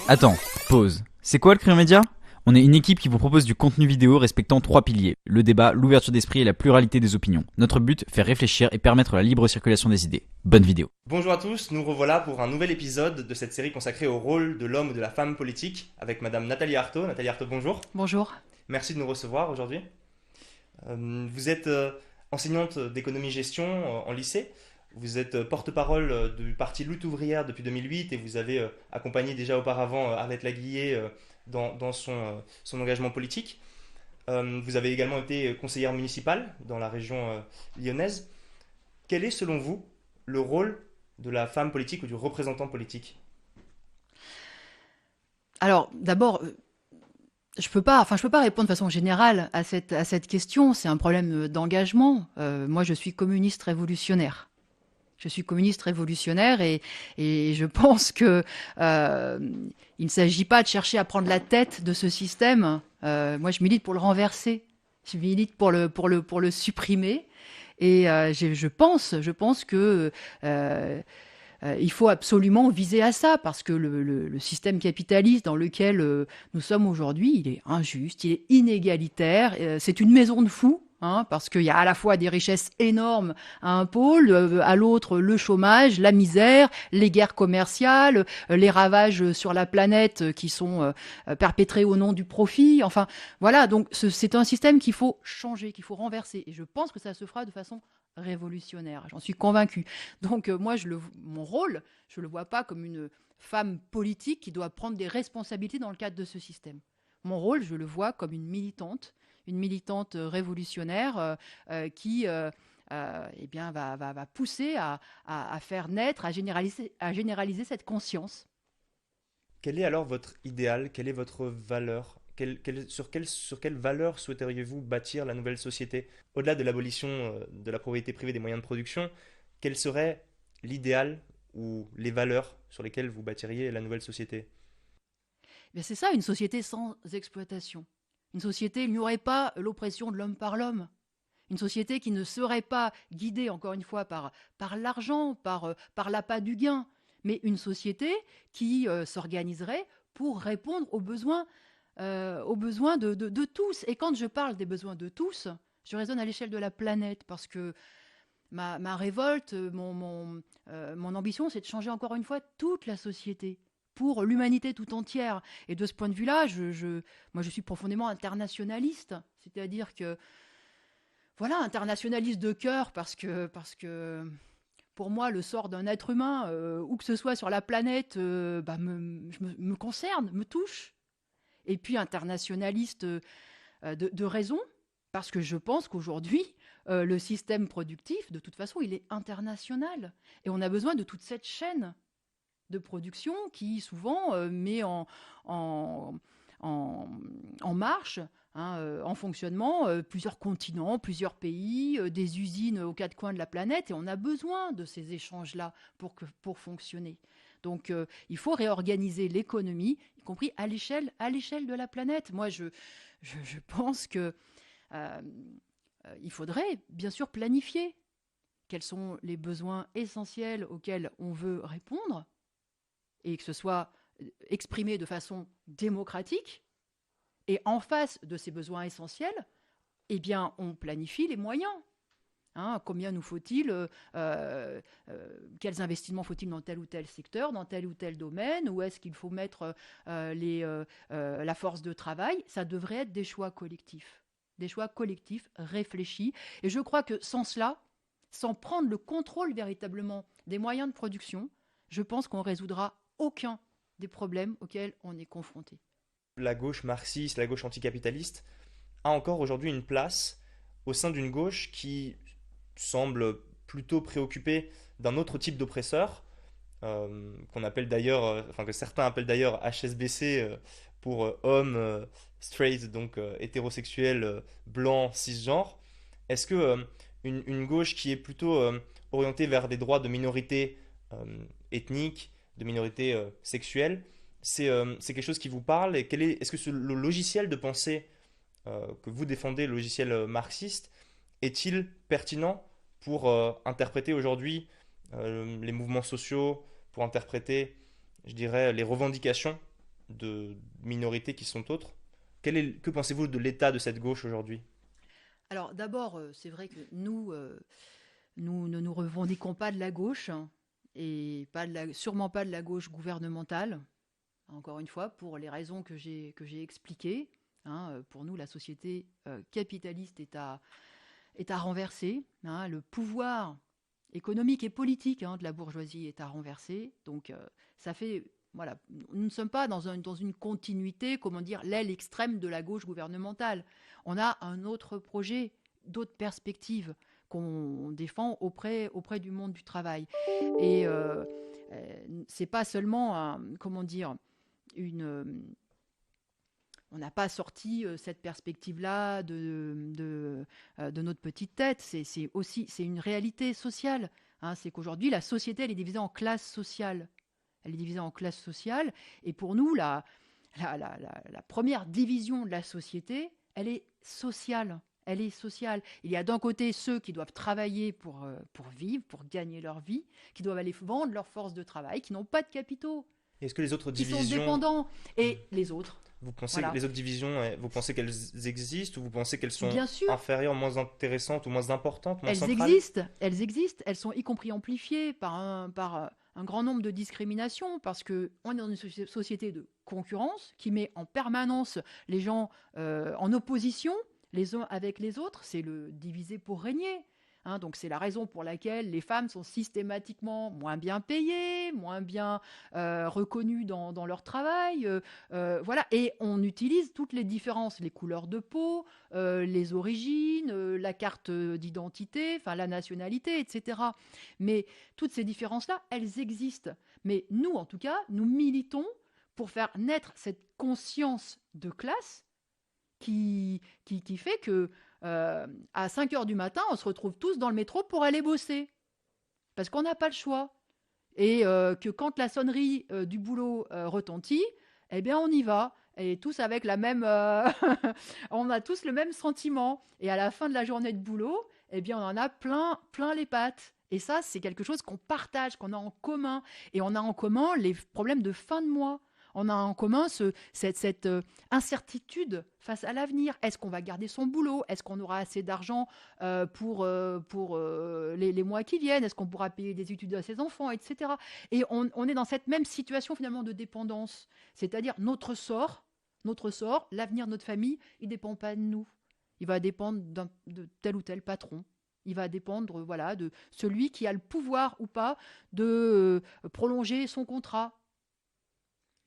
Attends, pause. C'est quoi le Crayon Média ? On est une équipe qui vous propose du contenu vidéo respectant 3 piliers. Le débat, l'ouverture d'esprit et la pluralité des opinions. Notre but, faire réfléchir et permettre la libre circulation des idées. Bonne vidéo. Bonjour à tous, nous revoilà pour un nouvel épisode de cette série consacrée au rôle de l'homme ou de la femme politique avec Madame Nathalie Arthaud. Nathalie Arthaud, bonjour. Bonjour. Merci de nous recevoir aujourd'hui. Vous êtes enseignante d'économie-gestion en lycée. Vous êtes porte-parole du parti Lutte ouvrière depuis 2008 et vous avez accompagné déjà auparavant Arlette Laguiller dans son engagement politique. Vous avez également été conseillère municipale dans la région lyonnaise. Quel est selon vous le rôle de la femme politique ou du représentant politique? Alors, d'abord, je peux pas répondre de façon générale à cette question. C'est un problème d'engagement. Moi, je suis communiste révolutionnaire. Je suis communiste révolutionnaire et je pense que il ne s'agit pas de chercher à prendre la tête de ce système. Moi, je milite pour le renverser. Je milite pour le supprimer. Et je pense que il faut absolument viser à ça, parce que le système capitaliste dans lequel nous sommes aujourd'hui, il est injuste, il est inégalitaire, c'est une maison de fous. Parce qu'il y a à la fois des richesses énormes à un pôle, à l'autre le chômage, la misère, les guerres commerciales, les ravages sur la planète qui sont perpétrés au nom du profit. Enfin, voilà, donc c'est un système qu'il faut changer, qu'il faut renverser. Et je pense que ça se fera de façon révolutionnaire, j'en suis convaincue. Donc moi, mon rôle, je le vois pas comme une femme politique qui doit prendre des responsabilités dans le cadre de ce système. Mon rôle, je le vois comme une militante révolutionnaire qui eh bien, va pousser à faire naître, à généraliser cette conscience. Quel est alors votre idéal? Quelle est votre valeur? Sur quelle valeur souhaiteriez-vous bâtir la nouvelle société? Au-delà de l'abolition de la propriété privée des moyens de production, quel serait l'idéal ou les valeurs sur lesquelles vous bâtiriez la nouvelle société? Eh bien, c'est ça, une société sans exploitation. Une société, il n'y aurait pas l'oppression de l'homme par l'homme. Une société qui ne serait pas guidée, encore une fois, par l'argent, par l'appât du gain, mais une société qui s'organiserait pour répondre aux besoins de tous. Et quand je parle des besoins de tous, je raisonne à l'échelle de la planète, parce que ma révolte, mon ambition, c'est de changer encore une fois toute la société pour l'humanité tout entière. Et de ce point de vue-là, moi, je suis profondément internationaliste. C'est-à-dire que, voilà, internationaliste de cœur, parce que pour moi, le sort d'un être humain, où que ce soit sur la planète, me concerne, me touche. Et puis internationaliste de raison, parce que je pense qu'aujourd'hui, le système productif, de toute façon, il est international. Et on a besoin de toute cette chaîne de production qui souvent met en, en marche, en fonctionnement, plusieurs continents, plusieurs pays, des usines aux quatre coins de la planète, et on a besoin de ces échanges-là pour fonctionner. Donc il faut réorganiser l'économie, y compris à l'échelle de la planète. Moi, je pense que euh, il faudrait bien sûr planifier quels sont les besoins essentiels auxquels on veut répondre, et que ce soit exprimé de façon démocratique. Et en face de ces besoins essentiels, eh bien, on planifie les moyens. Combien nous faut-il quels investissements faut-il dans tel ou tel secteur, dans tel ou tel domaine? Où est-ce qu'il faut mettre la force de travail? Ça devrait être des choix collectifs réfléchis. Et je crois que sans cela, sans prendre le contrôle véritablement des moyens de production, je pense qu'on résoudra aucun des problèmes auxquels on est confronté. La gauche marxiste, la gauche anticapitaliste a encore aujourd'hui une place au sein d'une gauche qui semble plutôt préoccupée d'un autre type d'oppresseur, qu'on appelle d'ailleurs, enfin que certains appellent d'ailleurs HSBC pour hommes straight, donc hétérosexuels, blancs, cisgenres. Est-ce que une gauche qui est plutôt orientée vers des droits de minorités ethniques, de minorités sexuelles, c'est quelque chose qui vous parle? Et est-ce que le logiciel de pensée que vous défendez, le logiciel marxiste, est-il pertinent pour interpréter aujourd'hui les mouvements sociaux, pour interpréter, je dirais, les revendications de minorités qui sont autres. Que pensez-vous de l'état de cette gauche aujourd'hui? Alors d'abord, c'est vrai que nous ne nous revendiquons pas de la gauche, hein, et sûrement pas de la gauche gouvernementale, encore une fois, pour les raisons que j'ai expliquées. Hein. Pour nous, la société capitaliste est à renverser. Hein. Le pouvoir économique et politique, hein, de la bourgeoisie est à renverser. Donc ça fait... Voilà, nous ne sommes pas dans une continuité, comment dire, l'aile extrême de la gauche gouvernementale. On a un autre projet, d'autres perspectives qu'on défend auprès du monde du travail. Et c'est pas seulement, comment dire, on n'a pas sorti cette perspective-là de notre petite tête. C'est une réalité sociale. Hein. C'est qu'aujourd'hui, la société, elle est divisée en classes sociales. Elle est divisée en classes sociales. Et pour nous, la première division de la société, elle est sociale. Elle est sociale. Il y a d'un côté ceux qui doivent travailler pour vivre, pour gagner leur vie, qui doivent aller vendre leur force de travail, qui n'ont pas de capitaux, Est-ce que les autres qui sont divisions, dépendants. Et les autres, vous pensez que voilà. les autres divisions, vous pensez qu'elles existent ou vous pensez qu'elles sont Bien sûr, inférieures, moins intéressantes ou moins importantes, moins elles centrales? existent, elles sont y compris amplifiées par un grand nombre de discriminations, parce qu'on est dans une société de concurrence qui met en permanence les gens en opposition les uns avec les autres. C'est le diviser pour régner. Hein. Donc c'est la raison pour laquelle les femmes sont systématiquement moins bien payées, moins bien reconnues dans leur travail. Voilà. Et on utilise toutes les différences, les couleurs de peau, les origines, la carte d'identité, enfin la nationalité, etc. Mais toutes ces différences-là, elles existent. Mais nous, en tout cas, nous militons pour faire naître cette conscience de classe qui fait que à 5 heures du matin, on se retrouve tous dans le métro pour aller bosser. Parce qu'on n'a pas le choix. Et que quand la sonnerie du boulot retentit, eh bien on y va. Et tous avec la même... on a tous le même sentiment. Et à la fin de la journée de boulot, eh bien on en a plein les pattes. Et ça, c'est quelque chose qu'on partage, qu'on a en commun. Et on a en commun les problèmes de fin de mois. On a en commun cette incertitude face à l'avenir. Est-ce qu'on va garder son boulot? Est-ce qu'on aura assez d'argent pour les mois qui viennent? Est-ce qu'on pourra payer des études à ses enfants, etc. Et on est dans cette même situation finalement de dépendance. C'est-à-dire notre sort, l'avenir de notre famille, il ne dépend pas de nous. Il va dépendre de tel ou tel patron. Il va dépendre voilà, de celui qui a le pouvoir ou pas de prolonger son contrat.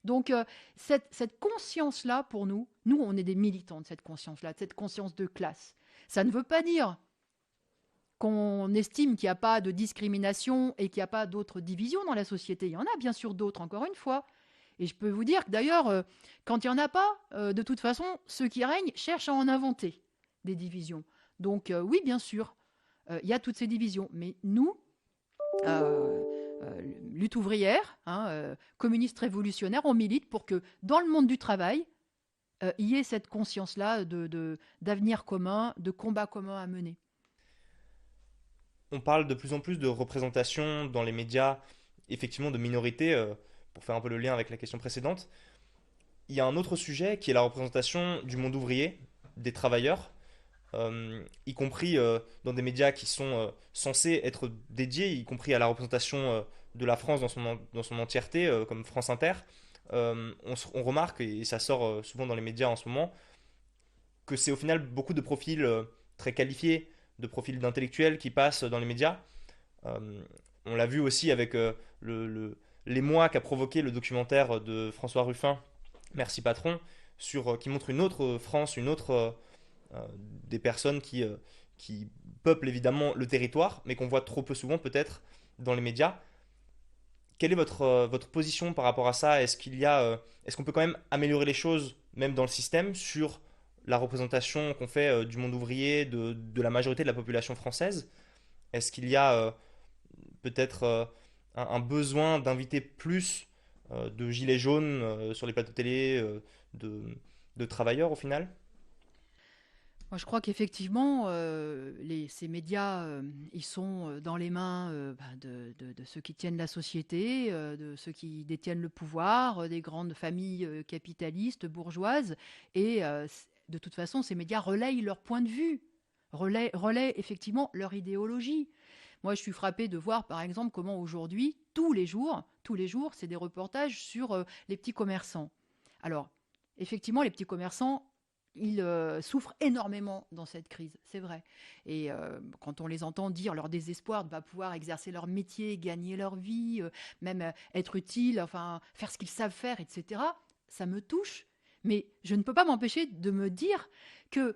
Donc, cette conscience-là, pour nous, on est des militants de cette conscience-là, de cette conscience de classe. Ça ne veut pas dire qu'on estime qu'il n'y a pas de discrimination et qu'il n'y a pas d'autres divisions dans la société. Il y en a bien sûr d'autres, encore une fois. Et je peux vous dire que d'ailleurs, quand il n'y en a pas, de toute façon, ceux qui règnent cherchent à en inventer des divisions. Donc, oui, bien sûr, il y a toutes ces divisions. Mais nous, lutte ouvrière, hein, communiste révolutionnaire, on milite pour que dans le monde du travail, il y ait cette conscience-là d'avenir commun, de combat commun à mener. On parle de plus en plus de représentation dans les médias, effectivement de minorités, pour faire un peu le lien avec la question précédente. Il y a un autre sujet qui est la représentation du monde ouvrier, des travailleurs, y compris dans des médias qui sont censés être dédiés, y compris à la représentation de la France dans son entièreté, comme France Inter. On remarque, et ça sort souvent dans les médias en ce moment, que c'est au final beaucoup de profils très qualifiés, de profils d'intellectuels qui passent dans les médias. On l'a vu aussi avec l'émoi qu'a provoqué le documentaire de François Ruffin, Merci Patron, qui montre une autre France, une autre des personnes qui peuplent évidemment le territoire, mais qu'on voit trop peu souvent peut-être dans les médias. Quelle est votre position par rapport à ça? Est-ce qu'on peut quand même améliorer les choses, même dans le système, sur la représentation qu'on fait du monde ouvrier, de la majorité de la population française? Est-ce qu'il y a peut-être un besoin d'inviter plus de gilets jaunes sur les plateaux télé, de travailleurs au final? Moi, je crois qu'effectivement, ces médias, ils sont dans les mains de ceux qui tiennent la société, de ceux qui détiennent le pouvoir, des grandes familles capitalistes, bourgeoises. Et de toute façon, ces médias relayent leur point de vue, relaient effectivement leur idéologie. Moi, je suis frappée de voir, par exemple, comment aujourd'hui, tous les jours, c'est des reportages sur les petits commerçants. Alors, effectivement, les petits commerçants, ils souffrent énormément dans cette crise, c'est vrai. Et quand on les entend dire leur désespoir de ne pas pouvoir exercer leur métier, gagner leur vie, même être utile, enfin faire ce qu'ils savent faire, etc., ça me touche. Mais je ne peux pas m'empêcher de me dire que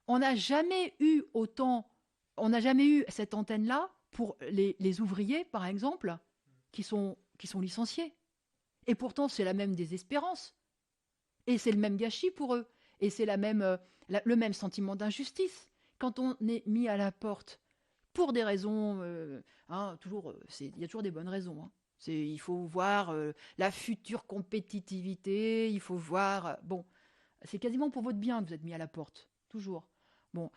on n'a jamais eu autant, on n'a jamais eu cette antenne-là pour les ouvriers, par exemple, qui sont licenciés. Et pourtant, c'est la même désespérance. Et c'est le même gâchis pour eux. Et c'est le même sentiment d'injustice. Quand on est mis à la porte pour des raisons, il y a toujours des bonnes raisons. Hein. Il faut voir la future compétitivité, il faut voir... bon, c'est quasiment pour votre bien que vous êtes mis à la porte, toujours. Bon,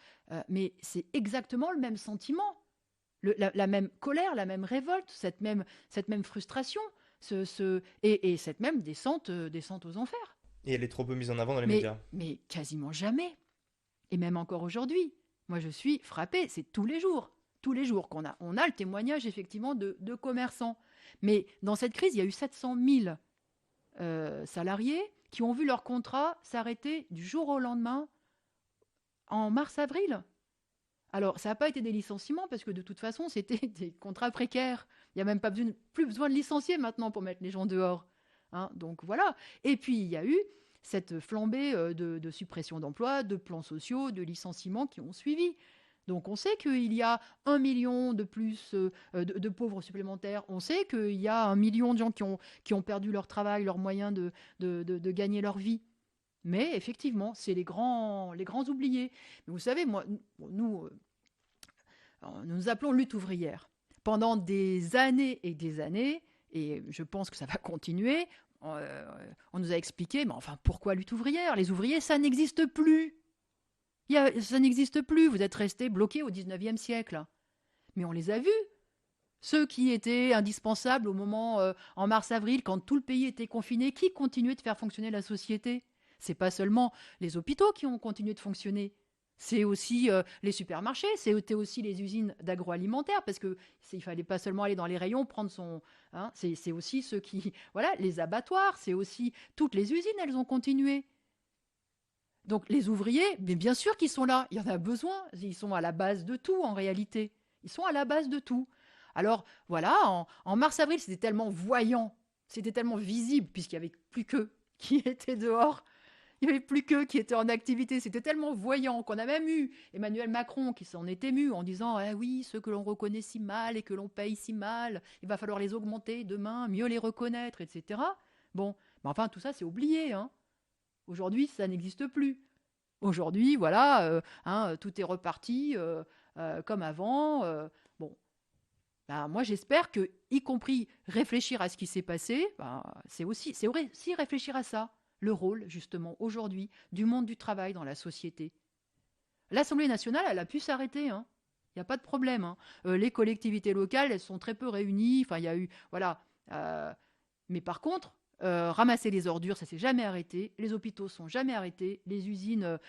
mais c'est exactement le même sentiment, la même colère, la même révolte, cette même frustration, et cette même descente aux enfers. Et elle est trop peu mise en avant dans les médias. Mais quasiment jamais. Et même encore aujourd'hui. Moi, je suis frappée. C'est tous les jours. Tous les jours on a le témoignage, effectivement, de commerçants. Mais dans cette crise, il y a eu 700 000 salariés qui ont vu leur contrat s'arrêter du jour au lendemain en mars-avril. Alors, ça n'a pas été des licenciements parce que de toute façon, c'était des contrats précaires. Il n'y a même plus besoin de licencier maintenant pour mettre les gens dehors. Hein, donc voilà. Et puis il y a eu cette flambée de suppression d'emplois, de plans sociaux, de licenciements qui ont suivi. Donc on sait qu'il y a 1 million de plus de pauvres supplémentaires. On sait qu'il y a 1 million de gens qui ont perdu leur travail, leurs moyens de gagner leur vie. Mais effectivement, c'est les grands oubliés. Mais vous savez, moi, nous nous appelons lutte ouvrière. Pendant des années et des années, et je pense que ça va continuer, on nous a expliqué, mais enfin, pourquoi lutte ouvrière? Les ouvriers, ça n'existe plus. Ça n'existe plus. Vous êtes restés bloqués au 19e siècle. Mais on les a vus. Ceux qui étaient indispensables au moment, en mars-avril, quand tout le pays était confiné, qui continuait de faire fonctionner la société? C'est pas seulement les hôpitaux qui ont continué de fonctionner. C'est aussi les supermarchés, c'était aussi les usines d'agroalimentaire, parce qu'il ne fallait pas seulement aller dans les rayons, prendre son... Hein, c'est aussi ceux qui... Voilà, les abattoirs, c'est aussi... Toutes les usines, elles ont continué. Donc les ouvriers, mais bien sûr qu'ils sont là, il y en a besoin, ils sont à la base de tout en réalité. Ils sont à la base de tout. Alors voilà, en mars-avril, c'était tellement voyant, c'était tellement visible, puisqu'il n'y avait plus qu'eux qui étaient dehors. Il n'y avait plus qu'eux qui étaient en activité. C'était tellement voyant qu'on a même eu Emmanuel Macron qui s'en est ému en disant « Ah oui, ceux que l'on reconnaît si mal et que l'on paye si mal, il va falloir les augmenter demain, mieux les reconnaître, etc. » Bon, mais enfin, tout ça, c'est oublié. Hein. Aujourd'hui, ça n'existe plus. Aujourd'hui, voilà, tout est reparti comme avant. Bon, ben, moi, j'espère que, y compris réfléchir à ce qui s'est passé, ben, c'est aussi réfléchir à ça. Le rôle, justement, aujourd'hui, du monde du travail dans la société. L'Assemblée nationale, elle a pu s'arrêter, hein. Il n'y a pas de problème. Hein. Les collectivités locales, elles sont très peu réunies. Enfin, il y a eu... Voilà. Mais par contre, ramasser les ordures, ça ne s'est jamais arrêté. Les hôpitaux ne sont jamais arrêtés. Les usines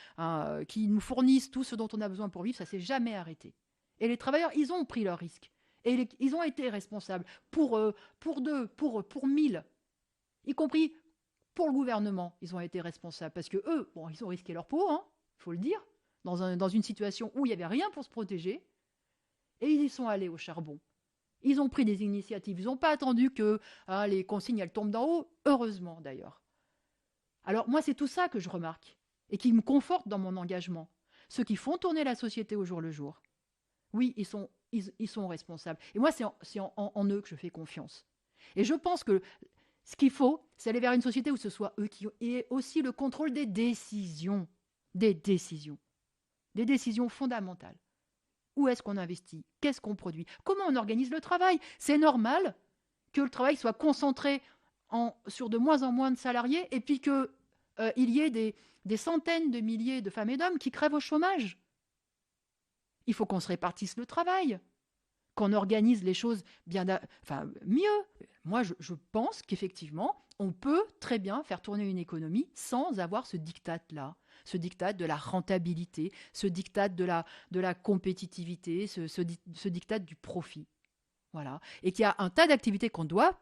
qui nous fournissent tout ce dont on a besoin pour vivre, ça ne s'est jamais arrêté. Et les travailleurs, ils ont pris leurs risques. Et ils ont été responsables pour 1000, y compris... Pour le gouvernement, ils ont été responsables parce que eux, bon, ils ont risqué leur peau, hein, faut le dire, dans une situation où il n'y avait rien pour se protéger, et ils y sont allés au charbon. Ils ont pris des initiatives, ils n'ont pas attendu que les consignes elles tombent d'en haut, heureusement d'ailleurs. Alors moi, c'est tout ça que je remarque et qui me conforte dans mon engagement. Ceux qui font tourner la société au jour le jour, oui, ils sont responsables. Et moi, c'est en eux que je fais confiance. Et je pense que ce qu'il faut, c'est aller vers une société où ce soit eux qui aient aussi le contrôle des décisions. Des décisions fondamentales. Où est-ce qu'on investit? Qu'est-ce qu'on produit? Comment on organise le travail? C'est normal que le travail soit concentré sur de moins en moins de salariés et puis que il y ait des centaines de milliers de femmes et d'hommes qui crèvent au chômage. Il faut qu'on se répartisse le travail, qu'on organise les choses mieux. Moi, je pense qu'effectivement, on peut très bien faire tourner une économie sans avoir ce diktat-là, ce diktat de la rentabilité, ce diktat de la compétitivité, ce diktat du profit. Voilà. Et qu'il y a un tas d'activités qu'on doit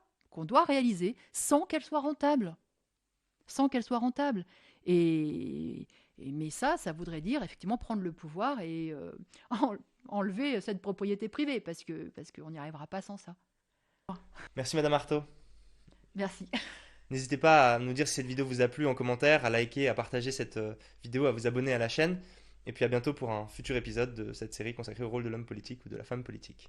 réaliser sans qu'elles soient rentables. Sans qu'elles soient rentables. Mais ça voudrait dire effectivement prendre le pouvoir et enlever cette propriété privée, parce qu'on n'y arrivera pas sans ça. Merci Madame Artaud. Merci. N'hésitez pas à nous dire si cette vidéo vous a plu en commentaire, à liker, à partager cette vidéo, à vous abonner à la chaîne. Et puis à bientôt pour un futur épisode de cette série consacrée au rôle de l'homme politique ou de la femme politique.